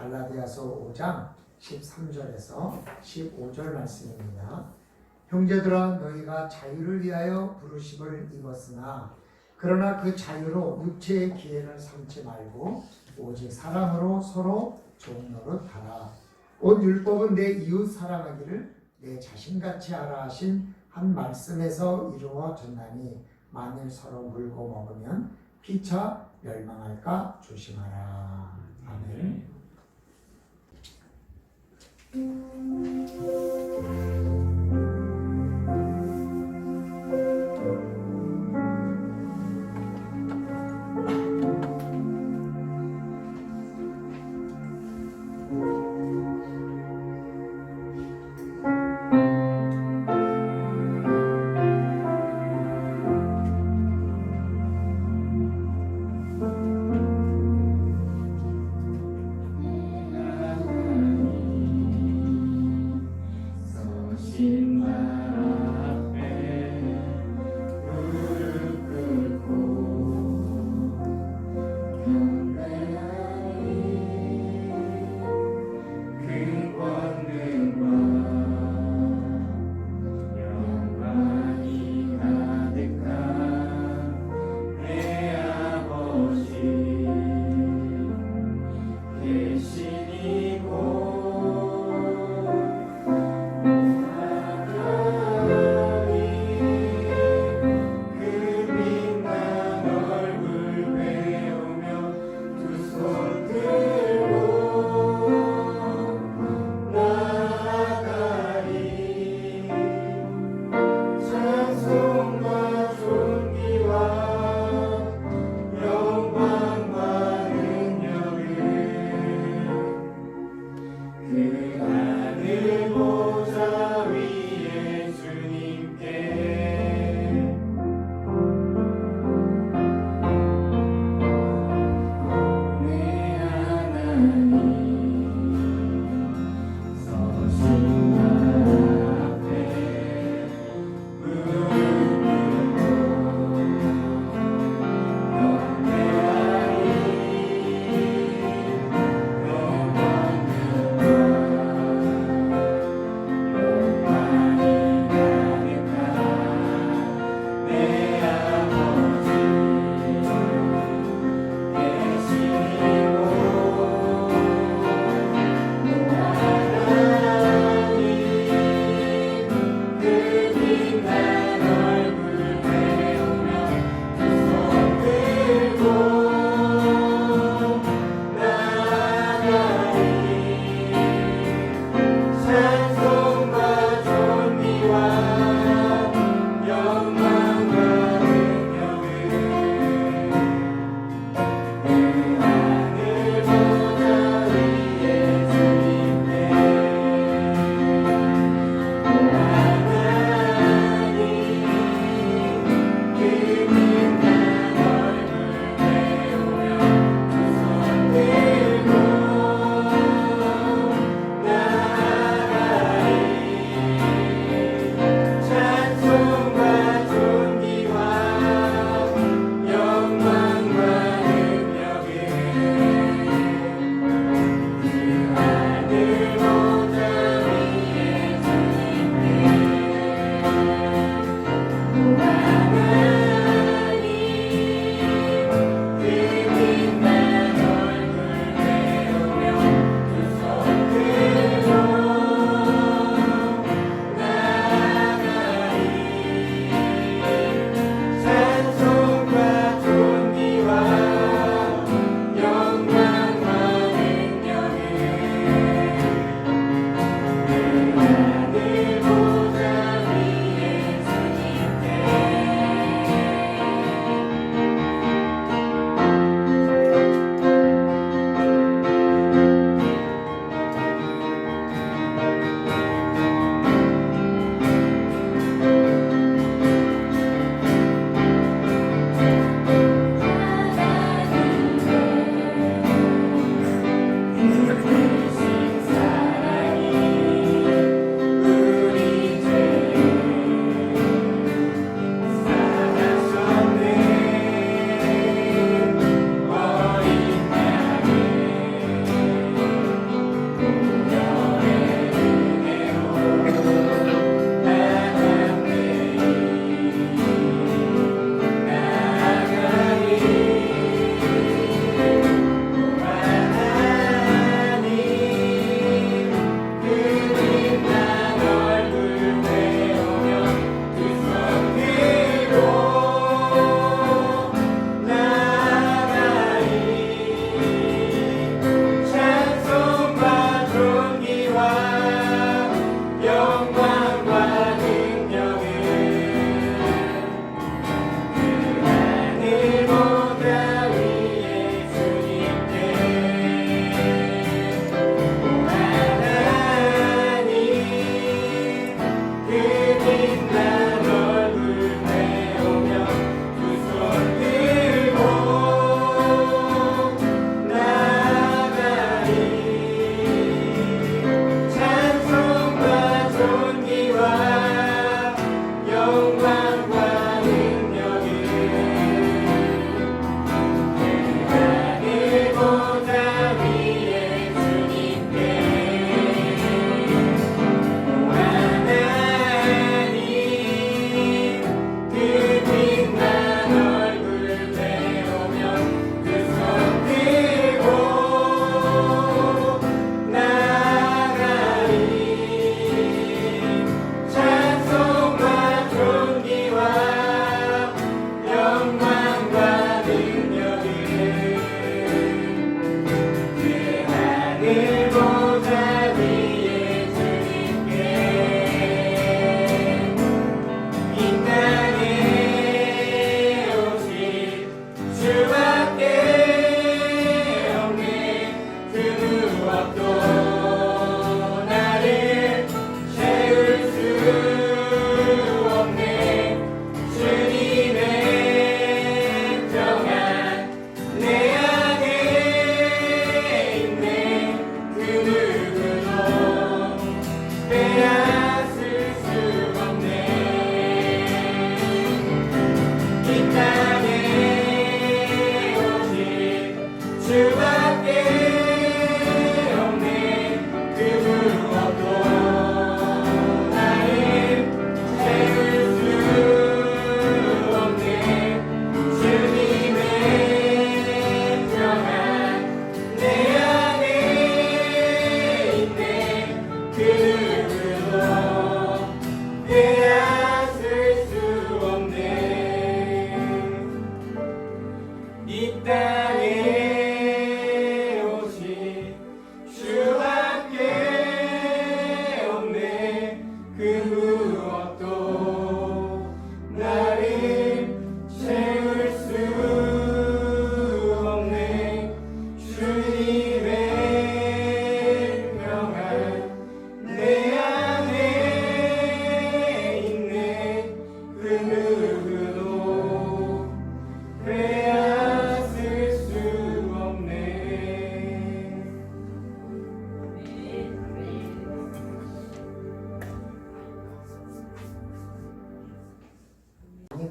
갈라디아서 5장 13절에서 15절 말씀입니다. 형제들아 너희가 자유를 위하여 부르심을 입었으나 그러나 그 자유로 육체의 기회를 삼지 말고 오직 사랑으로 서로 종노릇하라. 온 율법은 내 이웃 사랑하기를 내 자신같이 하라 하신 한 말씀에서 이루어졌나니 만일 서로 물고 먹으면 피차 멸망할까 조심하라. 아멘.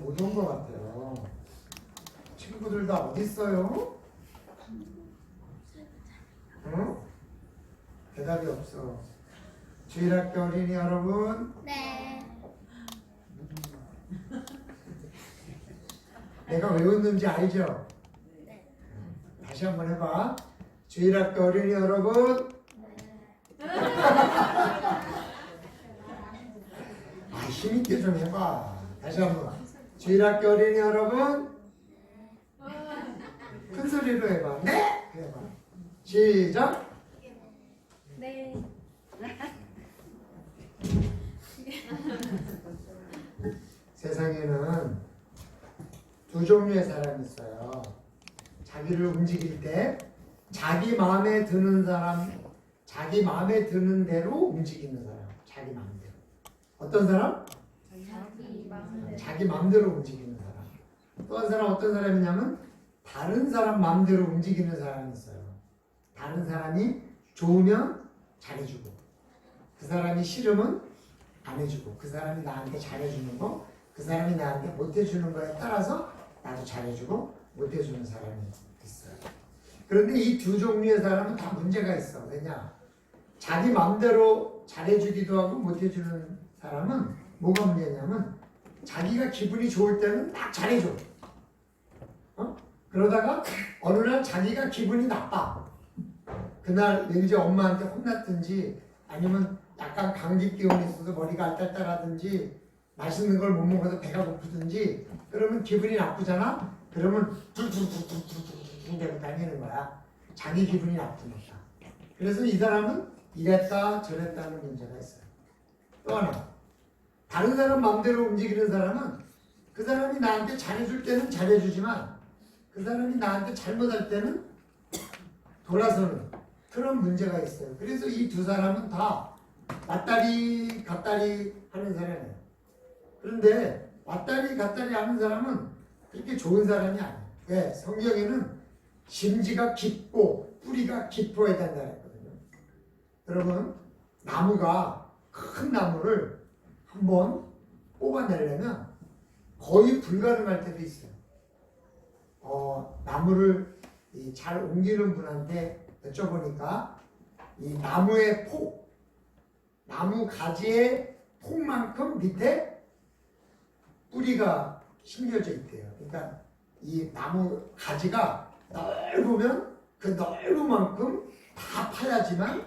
못 온 것 같아요. 친구들 다 어디 있어요? 응? 대답이 없어. 주일학교 어린이 여러분, 네. 내가 왜 웃는지 알죠? 네. 다시 한번 해봐. 주일학교 어린이 여러분, 힘있게 좀 해봐. 다시 한번. 주일학교 어린이 여러분, 큰 소리로 해봐. 네! 해봐. 시작. 네. 세상에는 두 종류의 사람이 있어요. 자기를 움직일 때 자기 마음에 드는 사람, 자기 마음에 드는 대로 움직이는 사람. 자기 마음대로. 어떤 사람? 자기 마음대로 움직이는 사람. 또 한 사람 어떤 사람이냐면 다른 사람 마음대로 움직이는 사람이 있어요. 다른 사람이 좋으면 잘해주고 그 사람이 싫으면 안 해주고 그 사람이 나한테 잘해주는 거 그 사람이 나한테 못해주는 거에 따라서 나도 잘해주고 못해주는 사람이 있어요. 그런데 이 두 종류의 사람은 다 문제가 있어. 왜냐? 자기 마음대로 잘해주기도 하고 못해주는 사람은 뭐가 문제냐면 자기가 기분이 좋을 때는 딱 잘해줘. 그러다가 어느 날 자기가 기분이 나빠. 그날 이제 엄마한테 혼났든지 아니면 약간 감기 기운이 있어서 머리가 알딸딸하든지 맛있는 걸 못 먹어서 배가 고프든지 그러면 기분이 나쁘잖아. 그러면 툴툴툴툴툴툴 대고 다니는 거야. 자기 기분이 나쁘니까. 그래서 이 사람은 이랬다 저랬다는 문제가 있어요. 또 하나 다른 사람 마음대로 움직이는 사람은 그 사람이 나한테 잘해줄 때는 잘해주지만 그 사람이 나한테 잘못할 때는 돌아서는 그런 문제가 있어요. 그래서 이 두 사람은 다 왔다리 갔다리 하는 사람이에요. 그런데 왔다리 갔다리 하는 사람은 그렇게 좋은 사람이 아니에요. 왜? 성경에는 심지가 깊고 뿌리가 깊어야 된다 했거든요. 여러분 나무가 큰 나무를 한번 뽑아내려면 거의 불가능할 때도 있어요. 나무를 잘 옮기는 분한테 여쭤보니까 이 나무의 폭, 나무 가지의 폭만큼 밑에 뿌리가 심겨져 있대요. 그러니까 이 나무 가지가 넓으면 그 넓은 만큼 다 파야지만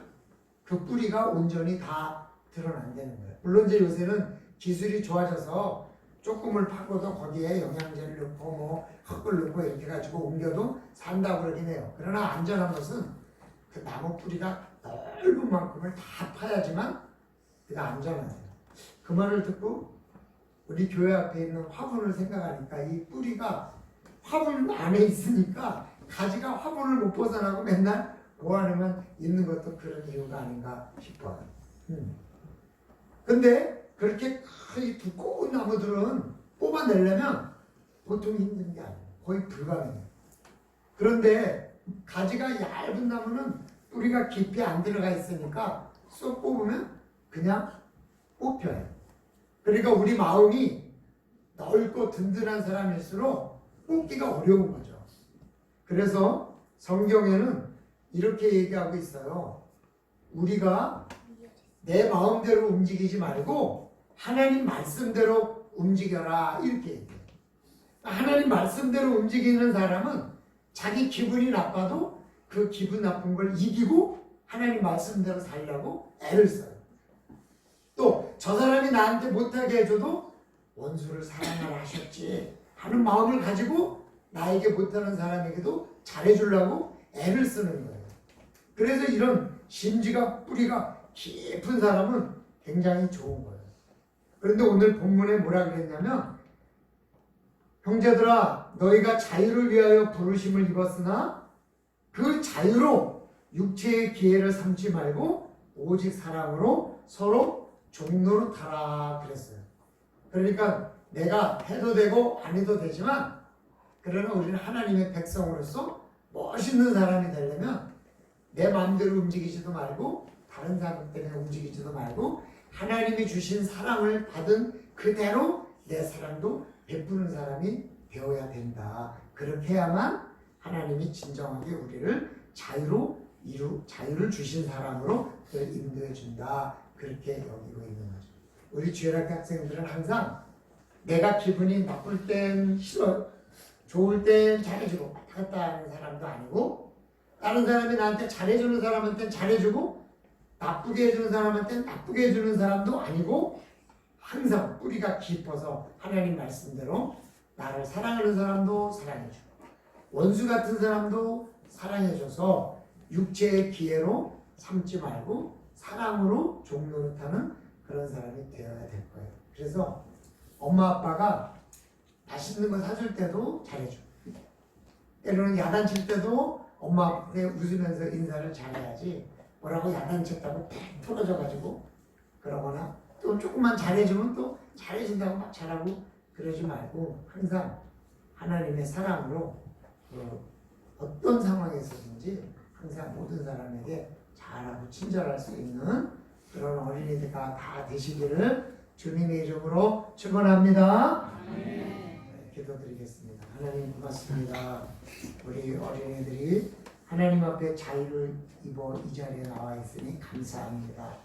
그 뿌리가 온전히 다 드러난다는 거예요. 물론 이제 요새는 기술이 좋아져서 조금을 파고도 거기에 영양제를 넣고 뭐 흙을 넣고 이렇게 가지고 옮겨도 산다고 그러긴 해요. 그러나 안전한 것은 그 나무 뿌리가 넓은 만큼을 다 파야지만 그가 안전하대요. 그 말을 듣고 우리 교회 앞에 있는 화분을 생각하니까 이 뿌리가 화분 안에 있으니까 가지가 화분을 못 벗어나고 맨날 고안에만 있는 것도 그런 이유가 아닌가 싶어요. 근데 그렇게 큰 두꺼운 나무들은 뽑아내려면 보통 힘든 게 아니에요. 거의 불가능해요. 그런데 가지가 얇은 나무는 뿌리가 깊이 안 들어가 있으니까 쏙 뽑으면 그냥 뽑혀요. 그러니까 우리 마음이 넓고 든든한 사람일수록 뽑기가 어려운 거죠. 그래서 성경에는 이렇게 얘기하고 있어요. 우리가 내 마음대로 움직이지 말고 하나님 말씀대로 움직여라 이렇게 얘기해요. 하나님 말씀대로 움직이는 사람은 자기 기분이 나빠도 그 기분 나쁜 걸 이기고 하나님 말씀대로 살려고 애를 써요. 또 저 사람이 나한테 못하게 해줘도 원수를 사랑하라 하셨지 하는 마음을 가지고 나에게 못하는 사람에게도 잘해주려고 애를 쓰는 거예요. 그래서 이런 심지가 뿌리가 깊은 사람은 굉장히 좋은 거예요. 그런데 오늘 본문에 뭐라 그랬냐면 형제들아 너희가 자유를 위하여 부르심을 입었으나 그 자유로 육체의 기회를 삼지 말고 오직 사랑으로 서로 종노릇하라 그랬어요. 그러니까 내가 해도 되고 안 해도 되지만 그러나 우리는 하나님의 백성으로서 멋있는 사람이 되려면 내 마음대로 움직이지도 말고 다른 사람 때문에 움직이지도 말고 하나님이 주신 사랑을 받은 그대로 내 사랑도 베푸는 사람이 되어야 된다. 그렇게 해야만 하나님이 진정하게 우리를 자유를 주신 사람으로 인도해 준다. 그렇게 여기고 있는 거죠. 우리 주일학교 학생들은 항상 내가 기분이 나쁠 땐 싫어요. 좋을 땐 잘해주고 왔다 갔다 하는 사람도 아니고 다른 사람이 나한테 잘해주는 사람한테는 잘해주고 나쁘게 해주는 사람한테는 나쁘게 해주는 사람도 아니고 항상 뿌리가 깊어서 하나님 말씀대로 나를 사랑하는 사람도 사랑해주고 원수 같은 사람도 사랑해줘서 육체의 기회로 삼지 말고 사랑으로 종노릇하는 그런 사람이 되어야 될 거예요. 그래서 엄마 아빠가 맛있는 거 사줄 때도 잘해줘. 때로는 야단칠 때도 엄마 앞에 웃으면서 인사를 잘해야지 뭐라고 야단쳤다고 팍 틀어져가지고 그러거나 또 조금만 잘해주면 또 잘해준다고 막 잘하고 그러지 말고 항상 하나님의 사랑으로 어떤 상황에서든지 항상 모든 사람에게 잘하고 친절할 수 있는 그런 어린이들과 다 되시기를 주님의 이름으로 축원합니다. 네, 기도드리겠습니다. 하나님 고맙습니다. 우리 어린이들이 하나님 앞에 자유를 입어 이 자리에 나와 있으니 감사합니다.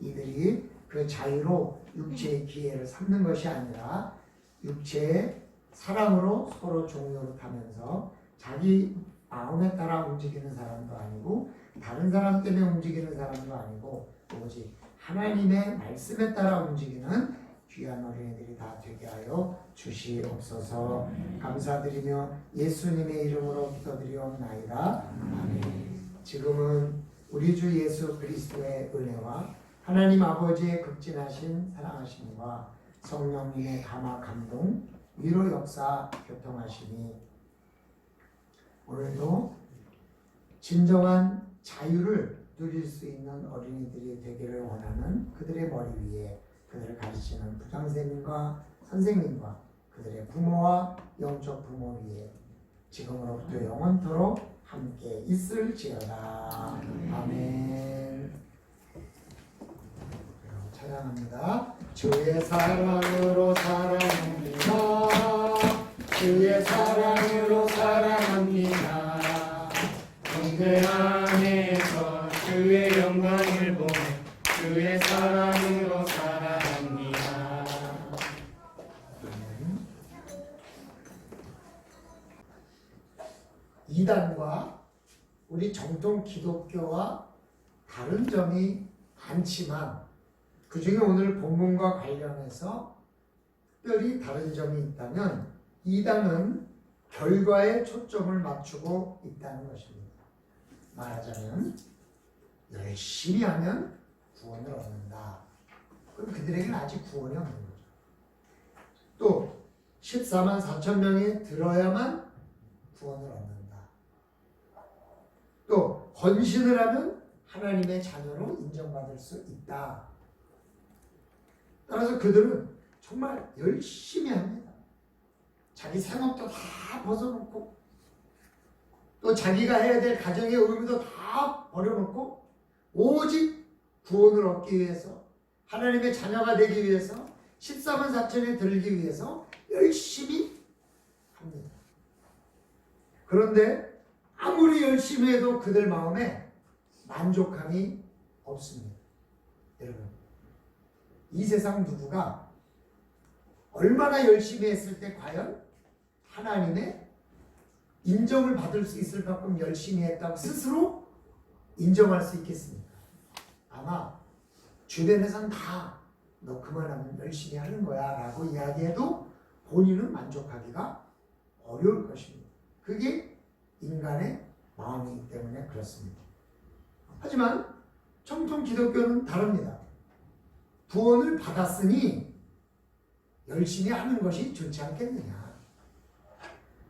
이들이 그 자유로 육체의 기회를 삼는 것이 아니라 육체의 사랑으로 서로 종노릇하면서 자기 마음에 따라 움직이는 사람도 아니고 다른 사람 때문에 움직이는 사람도 아니고 오직 하나님의 말씀에 따라 움직이는 귀한 어린이들이 다 되게 하여 주시옵소서. 감사드리며 예수님의 이름으로 기도드리옵나이다. 아멘. 지금은 우리 주 예수 그리스도의 은혜와 하나님 아버지의 극진하신 사랑하심과 성령님의 감화 감동 위로 역사 교통하시니 오늘도 진정한 자유를 누릴 수 있는 어린이들이 되기를 원하는 그들의 머리 위에 그들을 가르치는 부장선생님과 선생님과 그들의 부모와 영적 부모 위에 지금으로부터 영원토록 함께 있을지어다. 아멘. 찬양합니다. 주의 사랑으로 사랑합니다. 주의 사랑으로 사랑합니다. 영생 안에서 주의 영광을 보며 주의 사랑으로 살아갑니다. 이단과 우리 정통 기독교와 다른 점이 많지만 그 중에 오늘 본문과 관련해서 특별히 다른 점이 있다면 이단은 결과에 초점을 맞추고 있다는 것입니다. 말하자면 열심히 하면 구원을 얻는다. 그럼 그들에게는 아직 구원이 없는 거죠. 또 14만 4천 명이 들어야만 구원을 얻는다. 또 헌신을 하면 하나님의 자녀로 인정받을 수 있다. 따라서 그들은 정말 열심히 합니다. 자기 생업도 다 벗어놓고 또 자기가 해야 될 가정의 의무도 다 버려놓고 오직 구원을 얻기 위해서 하나님의 자녀가 되기 위해서 14만 4천에 들기 위해서 열심히 합니다. 그런데 아무리 열심히 해도 그들 마음에 만족함이 없습니다. 여러분, 이 세상 누구가 얼마나 열심히 했을 때 과연 하나님의 인정을 받을 수 있을 만큼 열심히 했다고 스스로 인정할 수 있겠습니까? 아마 주변에선 다 너 그만하면 열심히 하는 거야 라고 이야기해도 본인은 만족하기가 어려울 것입니다. 그게 인간의 마음이기 때문에 그렇습니다. 하지만 정통 기독교는 다릅니다. 구원을 받았으니 열심히 하는 것이 좋지 않겠느냐.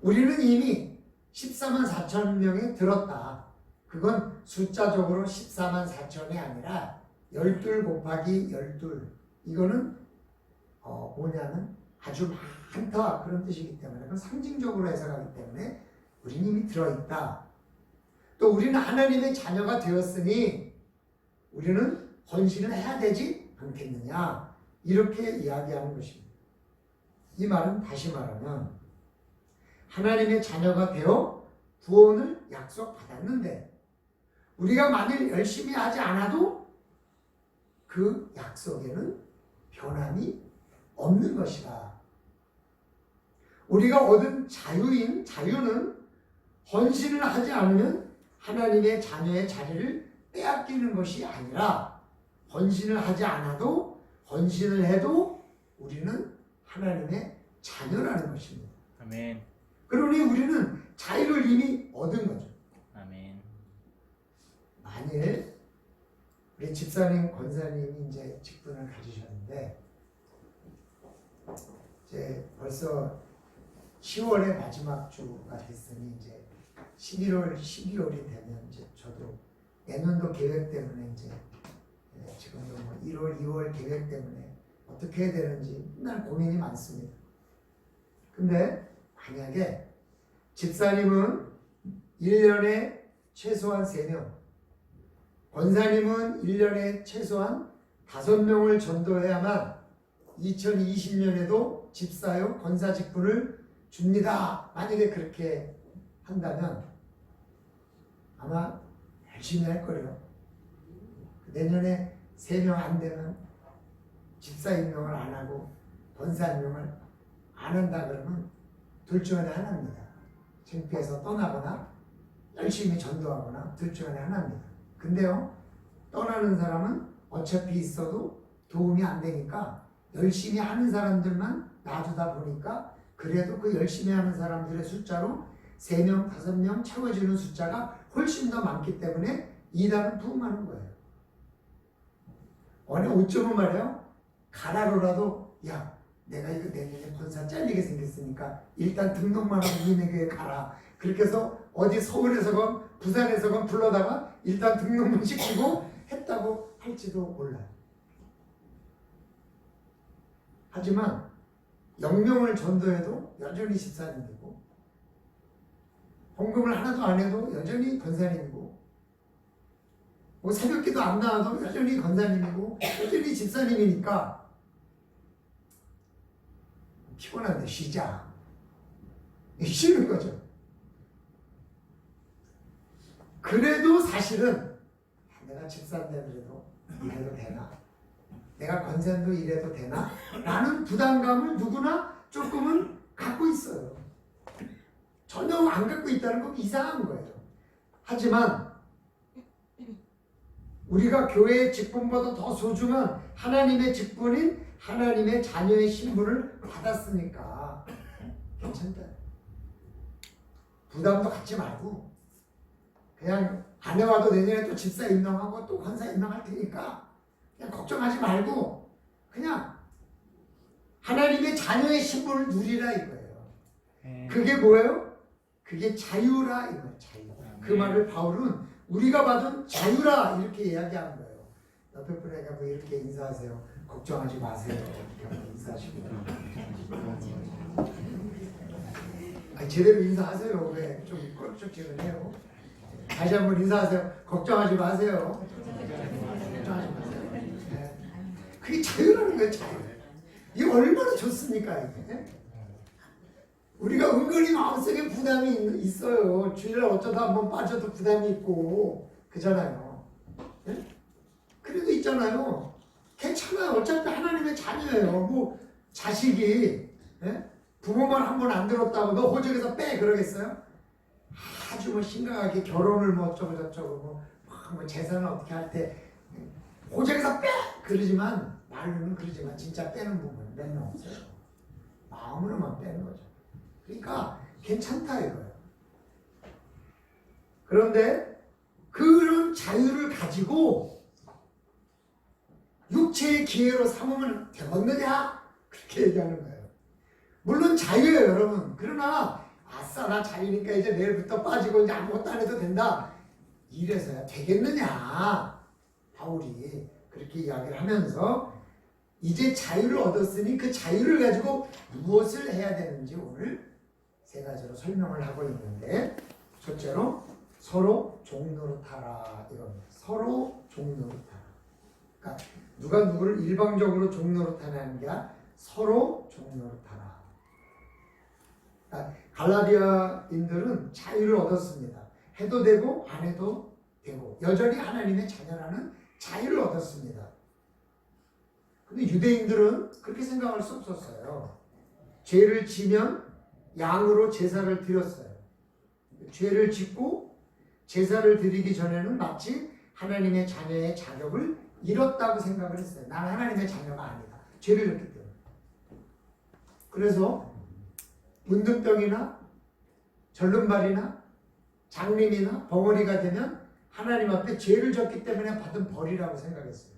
우리는 이미 14만 4천 명이 들었다. 그건 숫자적으로 14만 4천이 아니라 12 곱하기 12. 이거는 뭐냐면 아주 많다 그런 뜻이기 때문에 그건 상징적으로 해석하기 때문에 우리는 이미 들어있다. 또 우리는 하나님의 자녀가 되었으니 우리는 헌신을 해야 되지 않겠느냐. 이렇게 이야기하는 것입니다. 이 말은 다시 말하면 하나님의 자녀가 되어 구원을 약속받았는데 우리가 만일 열심히 하지 않아도 그 약속에는 변함이 없는 것이다. 우리가 얻은 자유는 헌신을 하지 않으면 하나님의 자녀의 자리를 빼앗기는 것이 아니라 헌신을 하지 않아도 헌신을 해도 우리는 하나님의 자녀라는 것입니다. 아멘. 그러니 우리는 자유를 이미 얻은 거죠. 아멘. 만일 우리 집사님, 권사님이 이제 직분을 가지셨는데 이제 벌써 10월의 마지막 주가 됐으니 이제 11월, 12월이 되면 이제 저도 내년도 계획 때문에 이제 지금도 뭐 1월, 2월 계획 때문에 어떻게 해야 되는지 맨날 고민이 많습니다. 근데 만약에 집사님은 1년에 최소한 3명, 권사님은 1년에 최소한 5명을 전도해야만 2020년에도 집사요 권사 직분을 줍니다. 만약에 그렇게 한다면 아마 열심히 할 거예요. 내년에 3명 안 되면 집사 임명을 안 하고 권사 임명을 안 한다 그러면 둘 중 안에 하나입니다. 창피해서 떠나거나 열심히 전도하거나 둘 중 안에 하나입니다. 근데요, 떠나는 사람은 어차피 있어도 도움이 안 되니까 열심히 하는 사람들만 놔두다 보니까 그래도 그 열심히 하는 사람들의 숫자로 3명, 5명 채워지는 숫자가 훨씬 더 많기 때문에 이단은 부흥하는 거예요. 어느 오점은 말이에요. 가라로라도 야, 내가 이거 내년에 권사 잘리게 생겼으니까 일단 등록만 하고 니네 교회 가라. 그렇게 해서 어디 서울에서건 부산에서건 불러다가 일단 등록만 시키고 했다고 할지도 몰라요. 하지만 영명을 전도해도 여전히 집사님이고 헌금을 하나도 안 해도 여전히 권사님이고 뭐 새벽기도 안 나와도 여전히 권사님이고 여전히 집사님이니까 피곤한데 쉬자. 쉬는 거죠. 그래도 사실은 내가 집사인데 그래도 이래도 되나? 내가 권사도 이래도 되나? 라는 부담감을 누구나 조금은 갖고 있어요. 전혀 안 갖고 있다는 건 이상한 거예요. 하지만 우리가 교회의 직분보다 더 소중한 하나님의 직분인 하나님의 자녀의 신분을 받았으니까 괜찮다. 부담도 갖지 말고 그냥 아내와도 내년에 또 집사 임명하고 또 권사 임명할 테니까 그냥 걱정하지 말고 그냥 하나님의 자녀의 신분을 누리라 이거예요. 그게 뭐예요? 그게 자유라 이거예요. 자유. 그 말을 바울은 우리가 받은 자유라 이렇게 이야기하는 거예요. 옆에 분에게 뭐 이렇게 인사하세요. 걱정하지 마세요. 이렇게 한번 인사하시고. 제대로 인사하세요. 왜 좀 껄쩍지근해요. 다시 한번 인사하세요. 걱정하지 마세요. 걱정하지 마세요. 네. 그게 자유라는 거예요. 자유. 이게 얼마나 좋습니까 이게? 우리가 은근히 마음속에 부담이 있어요. 주일날 어쩌다 한번 빠져도 부담이 있고 그잖아요. 네? 그래도 있잖아요. 괜찮아요. 어차피 하나님의 자녀예요. 뭐 자식이 네? 부모만 한 번 안 들었다고 너 호적에서 빼 그러겠어요? 아주 뭐 심각하게 결혼을 뭐 어쩌고 저쩌고 뭐 재산을 어떻게 할 때 호적에서 빼 그러지만 말로는 그러지만 진짜 빼는 부분은 몇 명 없어요. 마음으로만 빼는 거죠. 그러니까 괜찮다 이거예요. 그런데 그런 자유를 가지고 육체의 기회로 삼으면 되겠느냐? 그렇게 얘기하는 거예요. 물론 자유예요 여러분. 그러나 아싸 나 자유니까 이제 내일부터 빠지고 이제 아무것도 안 해도 된다. 이래서야 되겠느냐? 바울이 그렇게 이야기를 하면서 이제 자유를 얻었으니 그 자유를 가지고 무엇을 해야 되는지 오늘 세 가지로 설명을 하고 있는데 첫째로 서로 종노릇하라 이겁니다. 서로 종노릇하라. 그러니까 누가 누구를 일방적으로 종노릇하는 게 아니라 서로 종노릇하라. 그러니까 갈라디아인들은 자유를 얻었습니다. 해도 되고 안 해도 되고 여전히 하나님의 자녀라는 자유를 얻었습니다. 근데 유대인들은 그렇게 생각할 수 없었어요. 죄를 지면 양으로 제사를 드렸어요. 죄를 짓고 제사를 드리기 전에는 마치 하나님의 자녀의 자격을 잃었다고 생각을 했어요. 나는 하나님의 자녀가 아니다. 죄를 졌기 때문에. 그래서 문둥병이나 절름발이나 장림이나 벙어리가 되면 하나님 앞에 죄를 졌기 때문에 받은 벌이라고 생각했어요.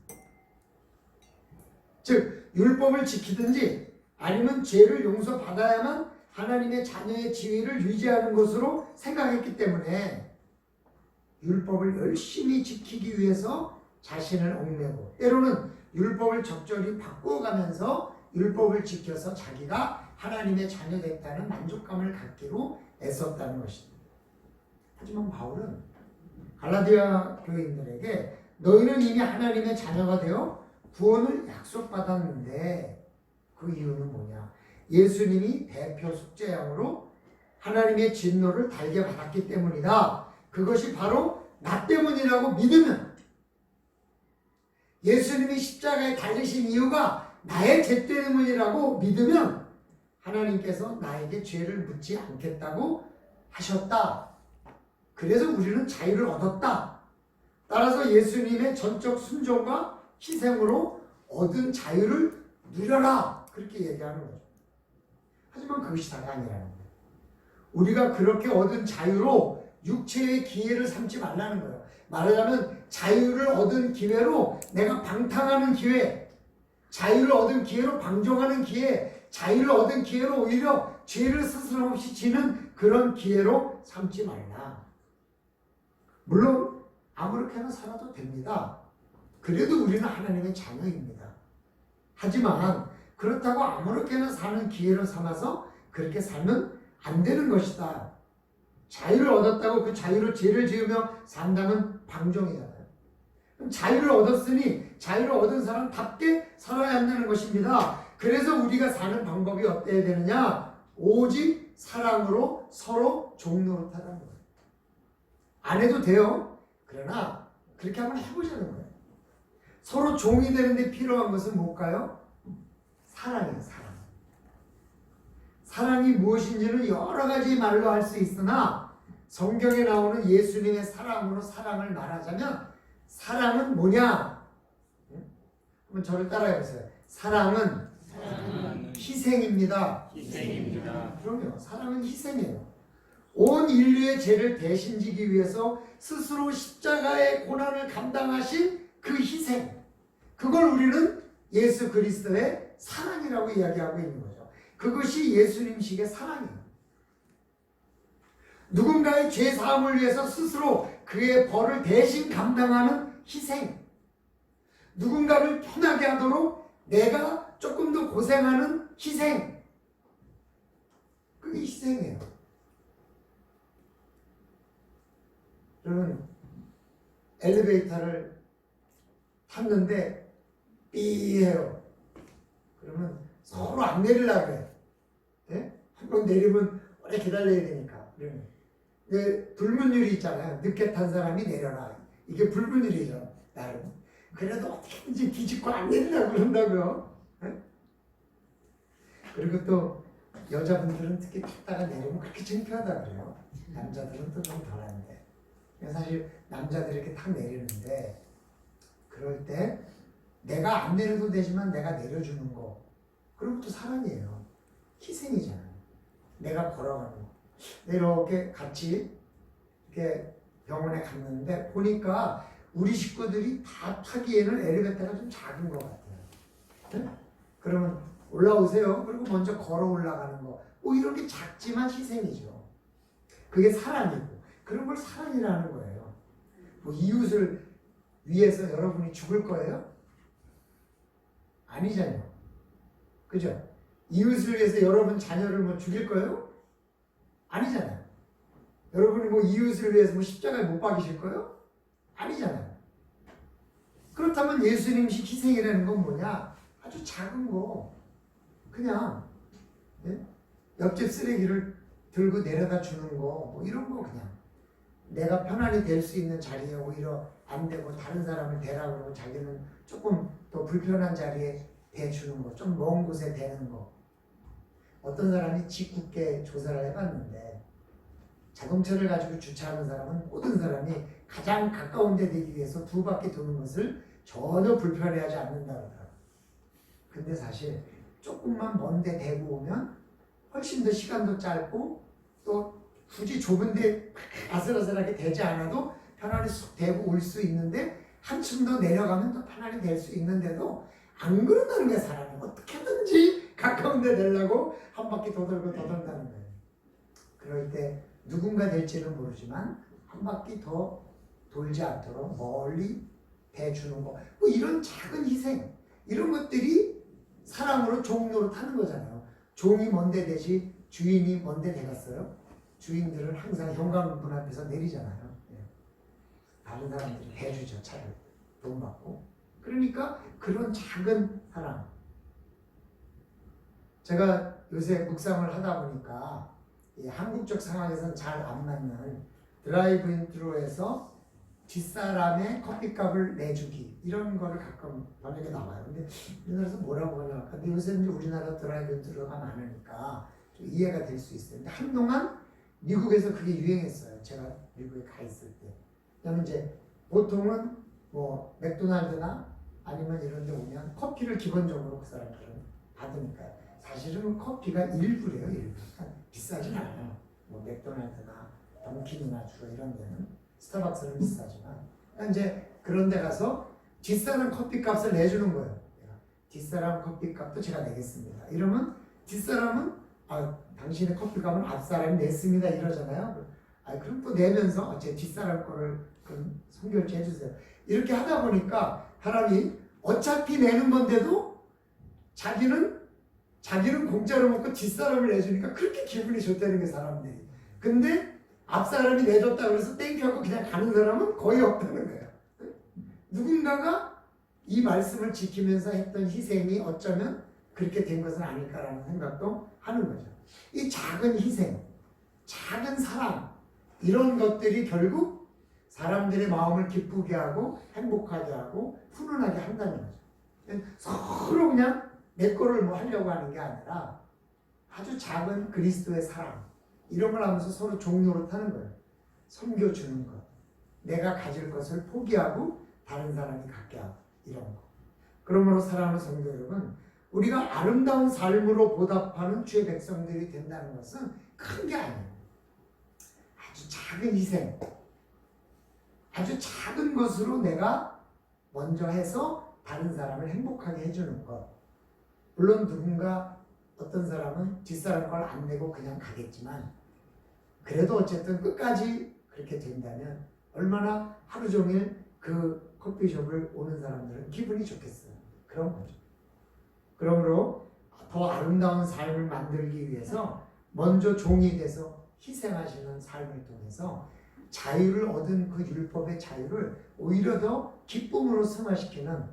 즉 율법을 지키든지 아니면 죄를 용서받아야만 하나님의 자녀의 지위를 유지하는 것으로 생각했기 때문에 율법을 열심히 지키기 위해서 자신을 얽매고 때로는 율법을 적절히 바꾸어가면서 율법을 지켜서 자기가 하나님의 자녀 됐다는 만족감을 갖기로 애썼다는 것입니다. 하지만 바울은 갈라디아 교인들에게 너희는 이미 하나님의 자녀가 되어 구원을 약속받았는데 그 이유는 뭐냐? 예수님이 대표 속죄양으로 하나님의 진노를 달게 받았기 때문이다. 그것이 바로 나 때문이라고 믿으면 예수님이 십자가에 달리신 이유가 나의 죄 때문이라고 믿으면 하나님께서 나에게 죄를 묻지 않겠다고 하셨다. 그래서 우리는 자유를 얻었다. 따라서 예수님의 전적 순종과 희생으로 얻은 자유를 누려라. 그렇게 얘기하는 거죠. 하지만 그것이 다가 아니라는 거예요. 우리가 그렇게 얻은 자유로 육체의 기회를 삼지 말라는 거예요. 말하자면 자유를 얻은 기회로 내가 방탕하는 기회, 자유를 얻은 기회로 방종하는 기회, 자유를 얻은 기회로 오히려 죄를 스스럼없이 지는 그런 기회로 삼지 말라. 물론 아무렇게나 살아도 됩니다. 그래도 우리는 하나님의 자녀입니다. 하지만 그렇다고 아무렇게나 사는 기회로 삼아서 그렇게 살면 안 되는 것이다. 자유를 얻었다고 그 자유로 죄를 지으며 산다면 방종이잖아요. 그럼 자유를 얻었으니 자유를 얻은 사람답게 살아야 한다는 것입니다. 그래서 우리가 사는 방법이 어때야 되느냐? 오직 사랑으로 서로 종노릇하라는 거예요. 안 해도 돼요. 그러나 그렇게 한번 해보자는 거예요. 서로 종이 되는데 필요한 것은 뭘까요? 사랑이에요. 사랑. 사랑이 무엇인지는 여러 가지 말로 할 수 있으나 성경에 나오는 예수님의 사랑으로 사랑을 말하자면 사랑은 뭐냐? 한번 저를 따라해보세요. 사랑은 희생입니다. 희생입니다. 그럼요. 사랑은 희생이에요. 온 인류의 죄를 대신 지기 위해서 스스로 십자가의 고난을 감당하신 그 희생, 그걸 우리는 예수 그리스도의 사랑이라고 이야기하고 있는 거죠. 그것이 예수님식의 사랑이에요. 누군가의 죄 사함을 위해서 스스로 그의 벌을 대신 감당하는 희생, 누군가를 편하게 하도록 내가 조금 더 고생하는 희생, 그게 희생이에요. 여러분, 엘리베이터를 탔는데 삐해요. 그러면 서로 안 내리려고 해요. 예? 한 번 내리면 오래 기다려야 되니까. 그러면 불문율이 있잖아요. 늦게 탄 사람이 내려라. 이게 불문율이죠. 나름. 그래도 어떻게든지 비집고 안 내리려고 그런다고요. 예? 그리고 또 여자분들은 특히 탔다가 내리면 그렇게 창피하다 그래요. 남자들은 또 좀 덜한데. 사실 남자들이 이렇게 탁 내리는데 그럴 때 내가 안 내려도 되지만 내가 내려주는 거, 그럼 또 사랑이에요. 희생이잖아요. 내가 걸어가는 거. 이렇게 같이 이렇게 병원에 갔는데 보니까 우리 식구들이 다 타기에는 엘리베이터가 좀 작은 것 같아요. 네? 그러면 올라오세요. 그리고 먼저 걸어 올라가는 거. 뭐 이런 게 작지만 희생이죠. 그게 사랑이고, 그런 걸 사랑이라는 거예요. 뭐 이웃을 위해서 여러분이 죽을 거예요? 아니잖아요. 그죠? 이웃을 위해서 여러분 자녀를 뭐 죽일 거예요? 아니잖아요. 여러분이 뭐 이웃을 위해서 뭐 십자가에 못 박이실 거예요? 아니잖아요. 그렇다면 예수님식 희생이라는 건 뭐냐? 아주 작은 거. 그냥 예? 옆집 쓰레기를 들고 내려다 주는 거, 뭐 이런 거. 그냥 내가 편안히 될 수 있는 자리에 오히려 안 되고 다른 사람을 대라고 그러고 자기는 조금 더 불편한 자리에 대주는 거, 좀 먼 곳에 대는 거. 어떤 사람이 짓궂게 조사를 해봤는데 자동차를 가지고 주차하는 사람은 모든 사람이 가장 가까운 데 되기 위해서 두 바퀴 도는 것을 전혀 불편해하지 않는다 그러더라고요. 근데 사실 조금만 먼 데 대고 오면 훨씬 더 시간도 짧고 또 굳이 좁은 데 아슬아슬하게 되지 않아도 편안히 쑥 대고 올 수 있는데 한층 더 내려가면 더 편안히 될 수 있는데도 안 그런다는 거야. 사람이 어떻게든지 가까운 데 되려고 한 바퀴 더 돌고 더 돈다는 거예요. 그럴 때 누군가 될지는 모르지만 한 바퀴 더 돌지 않도록 멀리 대주는 거, 뭐 이런 작은 희생, 이런 것들이 사랑으로 종 노릇하는 거잖아요. 종이 먼데 되지 주인이 먼데 되겠어요? 주인들은 항상 현관문 앞에서 내리잖아요. 예. 다른 사람들이 대주죠. 차를 돈 받고. 그러니까 그런 작은 사랑. 제가 요새 묵상을 하다 보니까 이 한국적 상황에서는 잘 안 맞는 드라이브인 트루에서 뒷사람의 커피값을 내주기, 이런 거를 가끔 번역에 나와요. 근데 우리나라에서 뭐라고 번역할까? 근데 요새는 우리나라 드라이브인 트루가 많으니까 좀 이해가 될 수 있어요. 근데 한동안 미국에서 그게 유행했어요. 제가 미국에 가 있을 때. 그다음에 이제 보통은 뭐 맥도날드나 아니면 이런 데 오면 커피를 기본적으로 그 사람들은 받으니까요. 사실은 커피가 일부래요. 일부. 비싸진 않아요. 뭐 맥도날드나 던킨이나 주로 이런 데는, 스타벅스는 비싸지만. 그러니까 이제 그런 데 가서 뒷사람 커피값을 내주는 거예요. 뒷사람 커피값도 제가 내겠습니다. 이러면 뒷사람은 당신의 커피값은 앞사람이 냈습니다 이러잖아요. 그럼 또 내면서 제 뒷사람 거를 그럼 선결제 해주세요. 이렇게 하다 보니까 사람이 어차피 내는 건데도 자기는 공짜로 먹고 뒷사람을 내주니까 그렇게 기분이 좋다는 게 사람들이. 근데 앞사람이 내줬다고 해서 땡큐하고 그냥 가는 사람은 거의 없다는 거예요. 누군가가 이 말씀을 지키면서 했던 희생이 어쩌면 그렇게 된 것은 아닐까라는 생각도 하는 거죠. 이 작은 희생, 작은 사랑, 이런 것들이 결국 사람들의 마음을 기쁘게 하고 행복하게 하고 훈훈하게 한다는 거죠. 서로 그냥 내 거를 뭐 하려고 하는 게 아니라 아주 작은 그리스도의 사랑, 이런 걸 하면서 서로 종노릇하는 거예요. 섬겨주는 것, 내가 가질 것을 포기하고 다른 사람이 갖게 하고, 이런 거. 그러므로 사랑하는 성도 여러분, 우리가 아름다운 삶으로 보답하는 주의 백성들이 된다는 것은 큰 게 아니에요. 작은 희생, 아주 작은 것으로 내가 먼저 해서 다른 사람을 행복하게 해주는 것. 물론 누군가 어떤 사람은 뒷사람 걸 안 내고 그냥 가겠지만 그래도 어쨌든 끝까지 그렇게 된다면 얼마나 하루 종일 그 커피숍을 오는 사람들은 기분이 좋겠어요. 그런 거죠. 그러므로 더 아름다운 삶을 만들기 위해서 먼저 종이 돼서 희생하시는 삶을 통해서 자유를 얻은 그 율법의 자유를 오히려 더 기쁨으로 승화시키는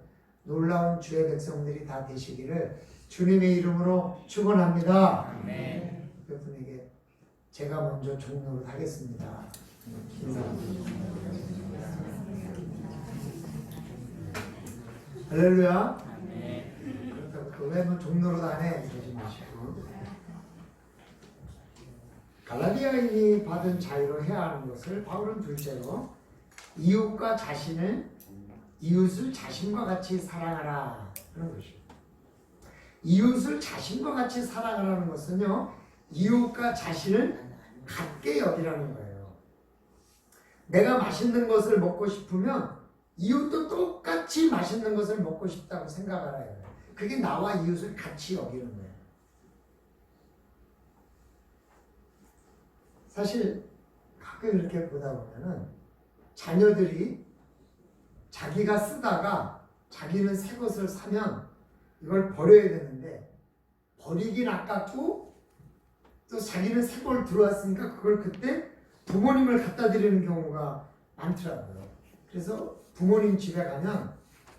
놀라운 주의 백성들이 다 되시기를 주님의 이름으로 축원합니다. 아멘. 그분에게 제가 먼저 종로를 하겠습니다. 감사합니다. 할렐루야. 그렇다고 교회는 종로로 다네 이러지 마시고 갈라디아인이 받은 자유로 해야 하는 것을 바울은 둘째로 이웃과 이웃을 자신과 같이 사랑하라 하는 것이에요. 이웃을 자신과 같이 사랑하라는 것은요, 이웃과 자신을 같게 여기라는 거예요. 내가 맛있는 것을 먹고 싶으면 이웃도 똑같이 맛있는 것을 먹고 싶다고 생각하라 해요. 그게 나와 이웃을 같이 여기는 거예요. 사실 가끔 이렇게 보다 보면은 자녀들이 자기가 쓰다가 자기는 새 것을 사면 이걸 버려야 되는데 버리긴 아깝고 또 자기는 새 걸 들어왔으니까 그걸 그때 부모님을 갖다 드리는 경우가 많더라고요. 그래서 부모님 집에 가면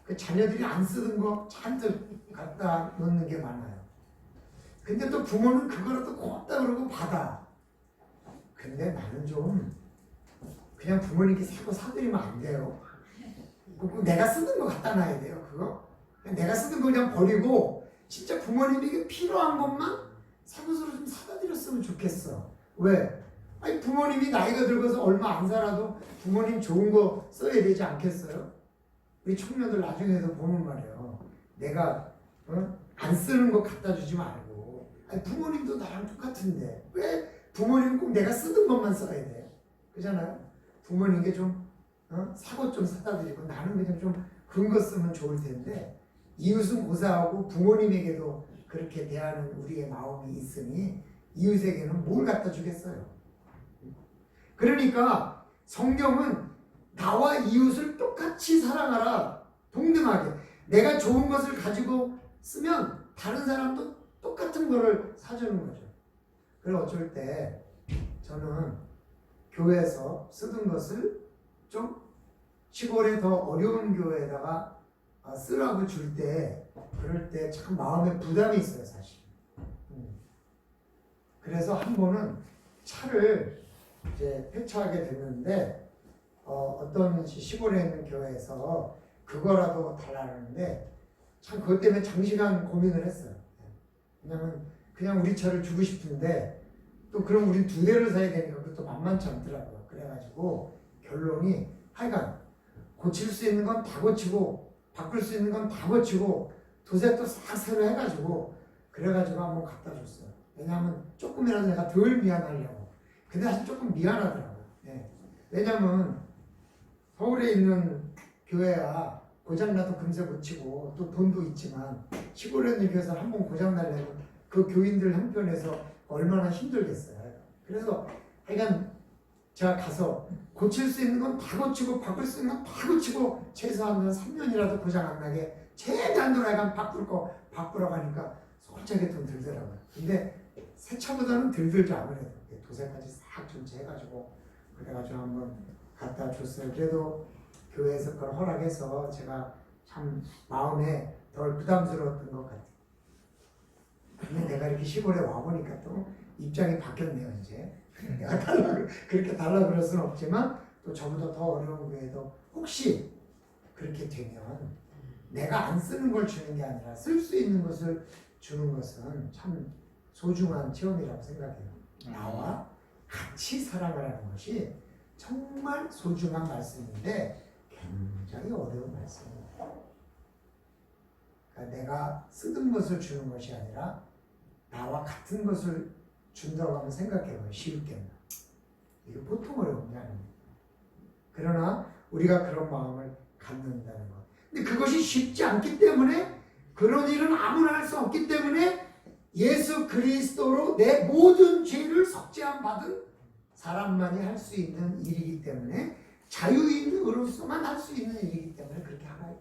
그 자녀들이 안 쓰던 거 잔뜩 갖다 놓는 게 많아요. 근데 또 부모는 그거라도 고맙다 그러고 받아. 근데 나는 좀 그냥 부모님께 새 거 사드리면 안 돼요. 내가 쓰는 거 갖다 놔야 돼요. 그거 내가 쓰는 거 그냥 버리고 진짜 부모님에게 필요한 것만 새 것으로 좀 사다 드렸으면 좋겠어. 왜? 아니 부모님이 나이가 들어서 얼마 안 살아도 부모님 좋은 거 써야 되지 않겠어요? 우리 청년들 나중에도 보면 말이에요. 내가 안 쓰는 거 갖다 주지 말고 아니 부모님도 나랑 똑같은데 왜 부모님은 꼭 내가 쓰던 것만 써야 돼? 그잖아요. 부모님께 좀 사고 좀 사다 드리고 나는 그냥 좀 근거 쓰면 좋을 텐데 이웃은 고사하고 부모님에게도 그렇게 대하는 우리의 마음이 있으니 이웃에게는 뭘 갖다 주겠어요? 그러니까 성경은 나와 이웃을 똑같이 사랑하라. 동등하게. 내가 좋은 것을 가지고 쓰면 다른 사람도 똑같은 거를 사주는 거죠. 그리고 어쩔 때 저는 교회에서 쓰던 것을 좀 시골에 더 어려운 교회에다가 쓰라고 줄 때 그럴 때 참 마음에 부담이 있어요 사실. 그래서 한 번은 차를 이제 폐차하게 됐는데 어떤 시골에 있는 교회에서 그거라도 달라는데 참 그것 때문에 장시간 고민을 했어요. 왜냐면 그냥 우리 차를 주고 싶은데 또 그럼 우린 두 대를 사야 되니까 그것도 만만치 않더라고요. 그래가지고 결론이 하여간 고칠 수 있는 건 다 고치고 바꿀 수 있는 건 다 고치고 도색도 싹 새로 해가지고 그래가지고 한번 갖다 줬어요. 왜냐하면 조금이라도 내가 덜 미안하려고. 근데 사실 조금 미안하더라고요. 네. 왜냐면 서울에 있는 교회야 고장나도 금세 고치고 또 돈도 있지만 시골에 있는 교회에서 한번 고장나려면 그 교인들 형편에서 얼마나 힘들겠어요. 그래서 하여간 제가 가서 고칠 수 있는 건 다 고치고 바꿀 수 있는 건 다 고치고 최소한 3년이라도 고장 안 나게 최대한도로 하여간 바꿀 거 바꾸라고 하니까 솔직하게 돈 들더라고요. 근데 새 차보다는 덜 들죠 아무래도. 도색까지 싹 전체 해가지고 그래가지고 한번 갖다 줬어요. 그래도 교회에서 그걸 허락해서 제가 참 마음에 덜 부담스러웠던 것 같아요. 근데 내가 이렇게 시골에 와보니까 또 입장이 바뀌었네요 이제. 내가 그렇게 달라고 그럴 수는 없지만 또 저보다 더 어려운 교회도 혹시 그렇게 되면 내가 안 쓰는 걸 주는 게 아니라 쓸 수 있는 것을 주는 것은 참 소중한 체험이라고 생각해요. 나와 같이 살아가라는 것이 정말 소중한 말씀인데 굉장히 어려운 말씀입니다. 그러니까 내가 쓰던 것을 주는 것이 아니라 나와 같은 것을 준다고 하면 생각해봐요. 쉬울 때는. 이게 보통 어려운 게 아닙니다. 그러나 우리가 그런 마음을 갖는다는 것. 근데 그것이 쉽지 않기 때문에 그런 일은 아무나 할 수 없기 때문에 예수 그리스도로 내 모든 죄를 속죄함 받은 사람만이 할 수 있는 일이기 때문에 자유인으로서만 할 수 있는 일이기 때문에 그렇게 하나요.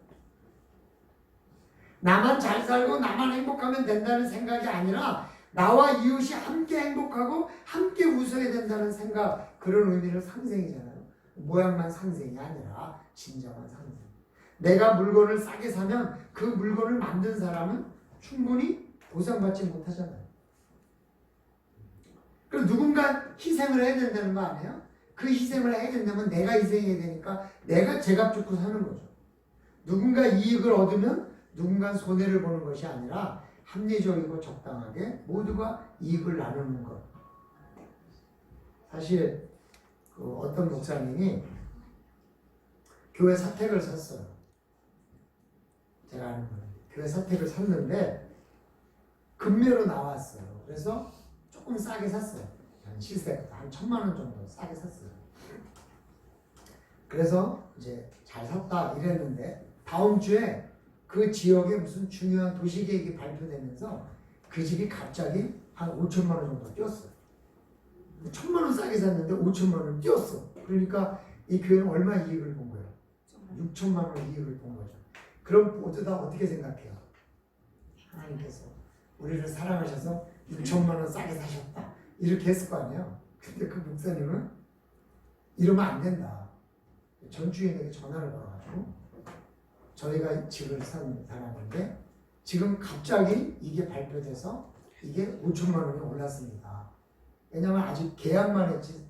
나만 잘 살고 나만 행복하면 된다는 생각이 아니라 나와 이웃이 함께 행복하고 함께 웃어야 된다는 생각, 그런 의미를 상생이잖아요. 모양만 상생이 아니라 진정한 상생. 내가 물건을 싸게 사면 그 물건을 만든 사람은 충분히 보상받지 못하잖아요. 그럼 누군가 희생을 해야 된다는 거 아니에요? 그 희생을 해야 된다면 내가 희생해야 되니까 내가 제값 주고 사는 거죠. 누군가 이익을 얻으면 누군가 손해를 보는 것이 아니라 합리적이고 적당하게 모두가 이익을 나누는 것. 사실 어떤 목사님이 교회 사택을 샀어요. 제가 아는 분은 교회 사택을 샀는데 금매로 나왔어요. 그래서 조금 싸게 샀어요. 한 시세보다 한 1,000만 원 정도 싸게 샀어요. 그래서 이제 잘 샀다 이랬는데 다음 주에 그 지역에 무슨 중요한 도시계획이 발표되면서 그 집이 갑자기 한 5천만 원 정도 뛰었어요. 1,000만 원 싸게 샀는데 5천만 원 뛰었어. 그러니까 이 교회는 얼마 이익을 본 거예요? 6천만 원 이익을 본 거죠. 그럼 모두 다 어떻게 생각해요? 하나님께서 우리를 사랑하셔서 6천만 원 싸게 사셨다 이렇게 했을 거 아니에요. 근데 그 목사님은 이러면 안 된다. 전 주인에게 전화를 걸어가지고 저희가 집을 산 사람인데 지금 갑자기 이게 발표돼서 이게 5천만 원이 올랐습니다. 왜냐하면 아직 계약만 했지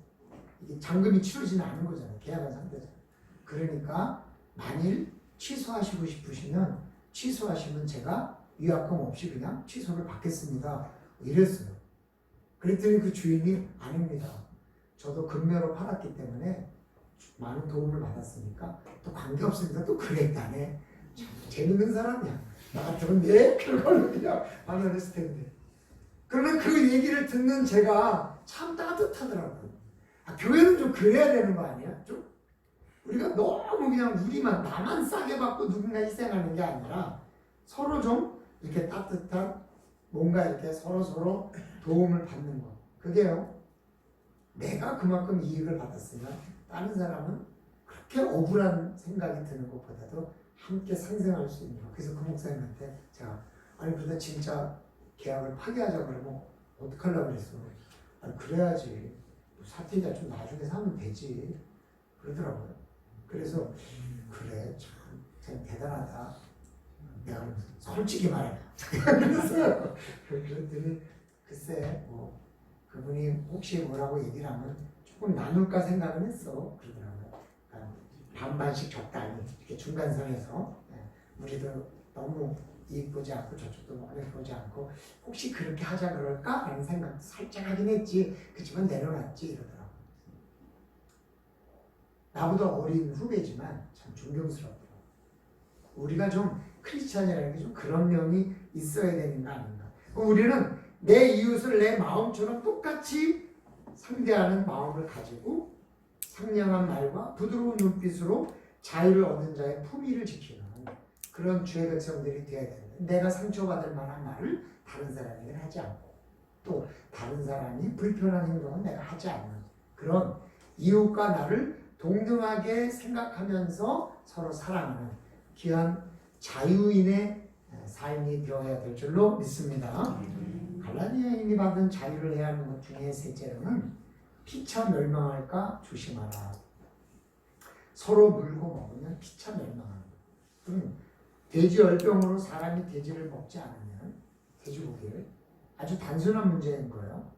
이게 잔금이 치러지는 않은 거잖아요. 계약한 상태잖아요. 그러니까 만일 취소하시고 싶으시면 취소하시면 제가 위약금 없이 그냥 취소를 받겠습니다. 이랬어요. 그랬더니 그 주인이 아닙니다. 저도 금매로 팔았기 때문에 많은 도움을 받았으니까 또 관계없으니까 또 그랬다네. 참 재밌는 사람이야. 나 같으면 그걸로 그냥 반응했을 텐데. 그러면 그 얘기를 듣는 제가 참 따뜻하더라고요. 교회는 좀 그래야 되는 거 아니야? 좀 우리가 너무 그냥 우리만 나만 싸게 받고 누군가 희생하는 게 아니라 서로 좀 이렇게 따뜻한 뭔가 이렇게 서로 도움을 받는 거. 그게요. 내가 그만큼 이익을 받았으면 다른 사람은 그렇게 억울한 생각이 드는 것보다도 함께 상생할 수 있는 거. 그래서 그 목사님한테 제가 아니 그러다 진짜 계약을 파기하자 그러면 어떡하려고 그랬어. 아니 그래야지. 사태자 좀 나중에 사면 되지. 그러더라고요. 그래서 그래 참 대단하다. 내가 솔직히 말해. 그랬어요. 그랬더니 글쎄 뭐 그분이 혹시 뭐라고 얘기를 하면 조금 나눌까 생각은 했어. 그러더라고요. 그러니까 반반씩 적당히 이렇게 중간선에서 우리도 너무 이익 보지 않고 저쪽도 어렵게 보지 않고 혹시 그렇게 하자 그럴까? 라는 생각도 살짝 하긴 했지. 그치만 내려놨지 이러더라고요. 나보다 어린 후배지만 참 존경스럽더라고요. 우리가 좀 크리스찬이라는 게 좀 그런 면이 있어야 되는 거 아닌가. 우리는 내 이웃을 내 마음처럼 똑같이 상대하는 마음을 가지고 상냥한 말과 부드러운 눈빛으로 자유를 얻는 자의 품위를 지키는 그런 주의 백성들이 되어야 된다. 내가 상처받을 만한 말을 다른 사람에게 하지 않고 또 다른 사람이 불편한 행동은 내가 하지 않는 그런 이웃과 나를 동등하게 생각하면서 서로 사랑하는 귀한 자유인의 삶이 되어야 될 줄로 믿습니다. 갈라디아인이 받은 자유를 해야 하는 것 중에 셋째로는 피차 멸망할까 조심하라. 서로 물고 먹으면 피차 멸망하는 것. 돼지 열병으로 사람이 돼지를 먹지 않으면 돼지고기를 아주 단순한 문제인 거예요.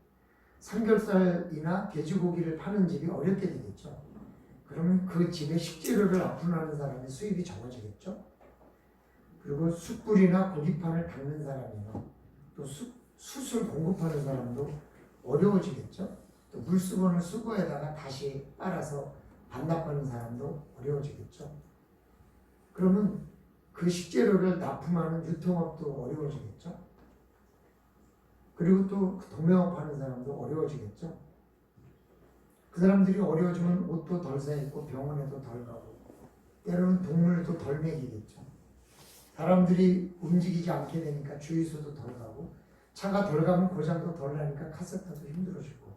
삼겹살이나 돼지고기를 파는 집이 어렵게 되겠죠. 그러면 그 집에 식재료를 납품하는 사람의 수입이 적어지겠죠. 그리고 숯불이나 고기판을 닦는 사람이나 또 숯을 공급하는 사람도 어려워지겠죠. 또 물수건을 수거에다가 다시 빨아서 반납하는 사람도 어려워지겠죠. 그러면 그 식재료를 납품하는 유통업도 어려워지겠죠. 그리고 또 도매업 하는 사람도 어려워지겠죠. 그 사람들이 어려워지면 옷도 덜 사 입고 병원에도 덜 가고 때로는 동물도 덜 먹이겠죠. 사람들이 움직이지 않게 되니까 주유소도 덜 가고 차가 덜 가면 고장도 덜 나니까 카세터도 힘들어지고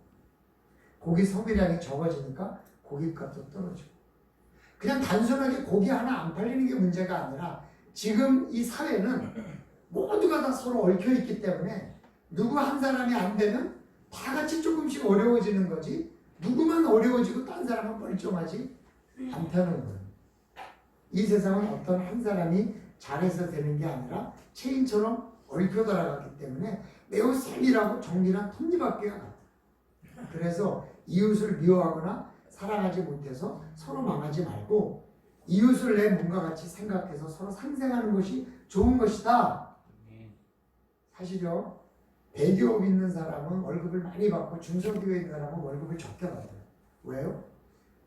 고기 소비량이 적어지니까 고깃값도 떨어지고 그냥 단순하게 고기 하나 안 팔리는 게 문제가 아니라 지금 이 사회는 모두가 다 서로 얽혀있기 때문에 누구 한 사람이 안 되면 다 같이 조금씩 어려워지는 거지 누구만 어려워지고 딴 사람은 멀쩡하지 않다는 거예요. 이 세상은 어떤 한 사람이 잘해서 되는 게 아니라 체인처럼 얽혀 돌아갔기 때문에 매우 세밀하고 정밀한 톱니바퀴와 같아요. 그래서 이웃을 미워하거나 사랑하지 못해서 서로 망하지 말고 이웃을 내 몸과 같이 생각해서 서로 상생하는 것이 좋은 것이다. 사실요. 대기업 있는 사람은 월급을 많이 받고 중소기업에 있는 사람은 월급을 적게 받아요. 왜요?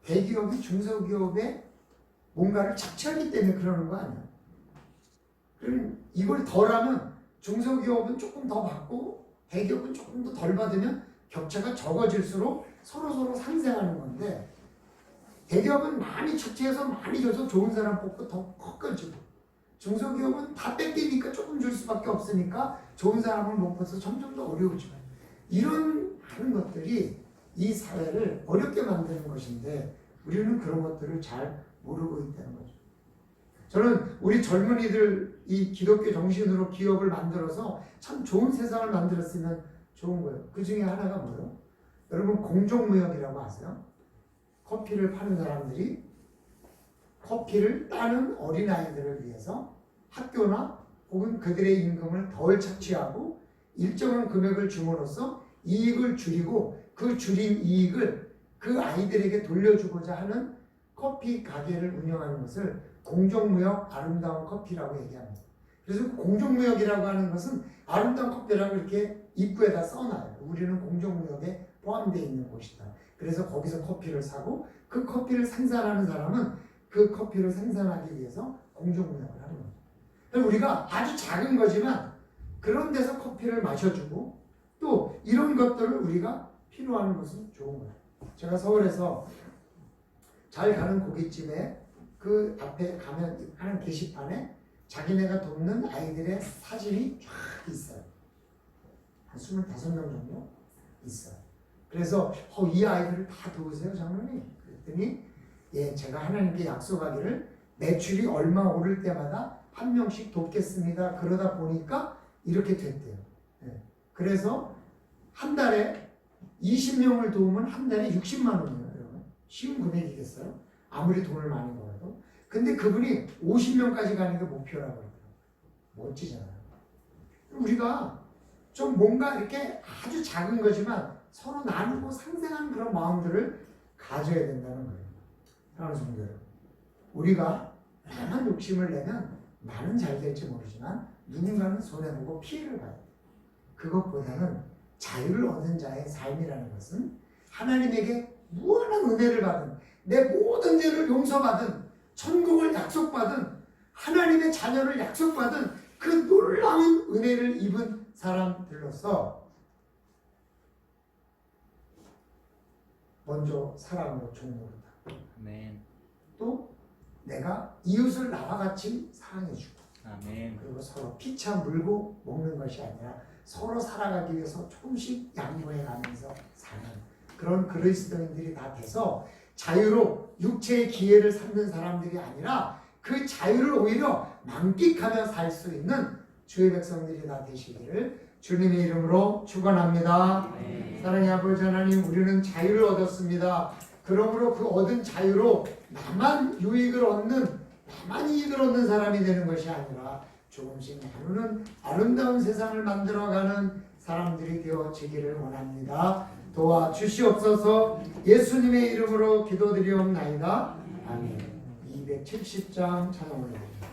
대기업이 중소기업에 뭔가를 착취하기 때문에 그러는 거 아니야. 그럼 이걸 덜하면 중소기업은 조금 더 받고 대기업은 조금 더 덜 받으면 격차가 적어질수록 서로 상생하는 건데 대기업은 많이 착취해서 많이 줘서 좋은 사람 뽑고 더 커져지고 중소기업은 다 뺏기니까 조금 줄 수밖에 없으니까 좋은 사람을 못 뽑아서 점점 더 어려워지고 이런 많은 것들이 이 사회를 어렵게 만드는 것인데 우리는 그런 것들을 잘 모르고 있다는 거죠. 저는 우리 젊은이들 이 기독교 정신으로 기업을 만들어서 참 좋은 세상을 만들었으면 좋은 거예요. 그 중에 하나가 뭐예요? 여러분 공정무역이라고 아세요? 커피를 파는 사람들이 커피를 따는 어린아이들을 위해서 학교나 혹은 그들의 임금을 덜 착취하고 일정한 금액을 줌으로써 이익을 줄이고 그 줄인 이익을 그 아이들에게 돌려주고자 하는 커피 가게를 운영하는 것을 공정무역 아름다운 커피라고 얘기합니다. 그래서 공정무역이라고 하는 것은 아름다운 커피라고 이렇게 입구에다 써놔요. 우리는 공정무역에 포함되어 있는 곳이다. 그래서 거기서 커피를 사고 그 커피를 생산하는 사람은 그 커피를 생산하기 위해서 공정무역을 하는 거죠. 우리가 아주 작은 거지만 그런 데서 커피를 마셔주고 또 이런 것들을 우리가 필요한 것은 좋은 거예요. 제가 서울에서 잘 가는 고깃집에 그 앞에 가면 하는 게시판에 자기네가 돕는 아이들의 사진이 쫙 있어요. 한 25명 정도 있어요. 그래서 이 아이들을 다 도우세요 장로님? 그랬더니 예, 제가 하나님께 약속하기를 매출이 얼마 오를 때마다 한 명씩 돕겠습니다. 그러다 보니까 이렇게 됐대요. 예. 그래서 한 달에 20명을 도우면 한 달에 60만 원이에요. 여러분. 쉬운 금액이겠어요? 아무리 돈을 많이 벌어도. 근데 그분이 50명까지 가는 게 목표라고 그러더라고요. 멋지잖아요. 우리가 좀 뭔가 이렇게 아주 작은 거지만 서로 나누고 상생하는 그런 마음들을 가져야 된다는 거예요. 사랑하는 성도 여러분, 우리가 나만 욕심을 내면 나는 잘 될지 모르지만 누군가는 손해보고 피해를 봐요. 그것보다는 자유를 얻은 자의 삶이라는 것은 하나님에게 무한한 은혜를 받은 내 모든 죄를 용서받은 천국을 약속받은 하나님의 자녀를 약속받은 그 놀라운 은혜를 입은 사람들로서 먼저 사랑으로 종모른다. 아멘. 또 내가 이웃을 나와 같이 사랑해주고 아멘. 그리고 서로 피차 물고 먹는 것이 아니라 서로 살아가기 위해서 조금씩 양보해가면서 사는 그런 그리스도인들이 다 돼서 자유로 육체의 기회를 삼는 사람들이 아니라 그 자유를 오히려 만끽하며 살 수 있는 주의 백성들이 다 되시기를 주님의 이름으로 축원합니다. 사랑의 아버지 하나님, 우리는 자유를 얻었습니다. 그러므로 그 얻은 자유로 나만 이익을 얻는 사람이 되는 것이 아니라 조금씩 나누는 아름다운 세상을 만들어가는 사람들이 되어지기를 원합니다. 도와주시옵소서. 예수님의 이름으로 기도드리옵나이다. 아멘. 270장 찬양 올려드립니다.